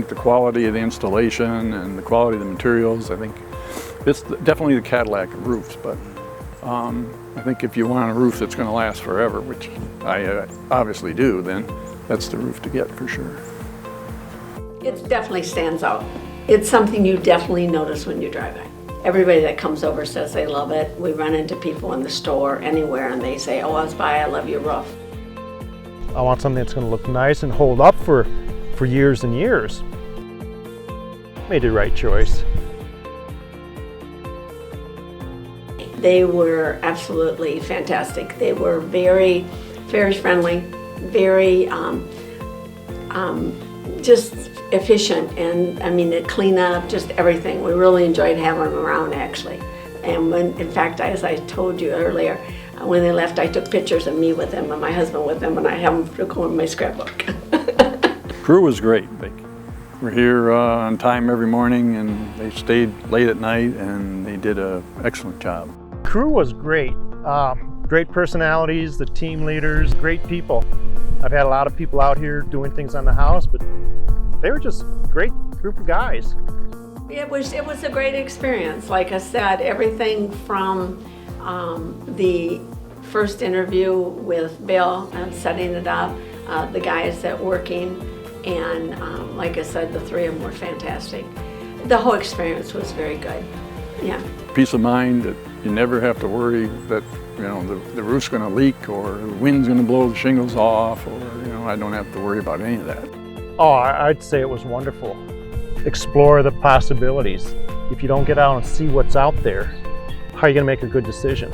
think the quality of the installation and the quality of the materials, I think it's definitely the Cadillac of roofs, but I think if you want a roof that's going to last forever, which I obviously do, then that's the roof to get for sure. It definitely stands out. It's something you definitely notice when you drive it. Everybody that comes over says they love it. We run into people in the store, anywhere, and they say, oh, I was by, I love your roof. I want something that's going to look nice and hold up for years and years. Made the right choice. They were absolutely fantastic. They were very, very friendly, very just efficient, and I mean, they clean up, just everything. We really enjoyed having them around, actually. And when, in fact, as I told you earlier, when they left, I took pictures of me with them and my husband with them, and I have them to go in my scrapbook. Crew was great. They were here on time every morning, and they stayed late at night, and they did an excellent job. Crew was great. Great personalities, the team leaders, great people. I've had a lot of people out here doing things on the house, but they were just a great group of guys. It was a great experience. Like I said, everything from the first interview with Bill and setting it up, the guys that working, and like I said, the three of them were fantastic. The whole experience was very good. Yeah. Peace of mind that you never have to worry that the roof's going to leak or the wind's going to blow the shingles off, or I don't have to worry about any of that. Oh, I'd say it was wonderful. Explore the possibilities. If you don't get out and see what's out there, how are you going to make a good decision?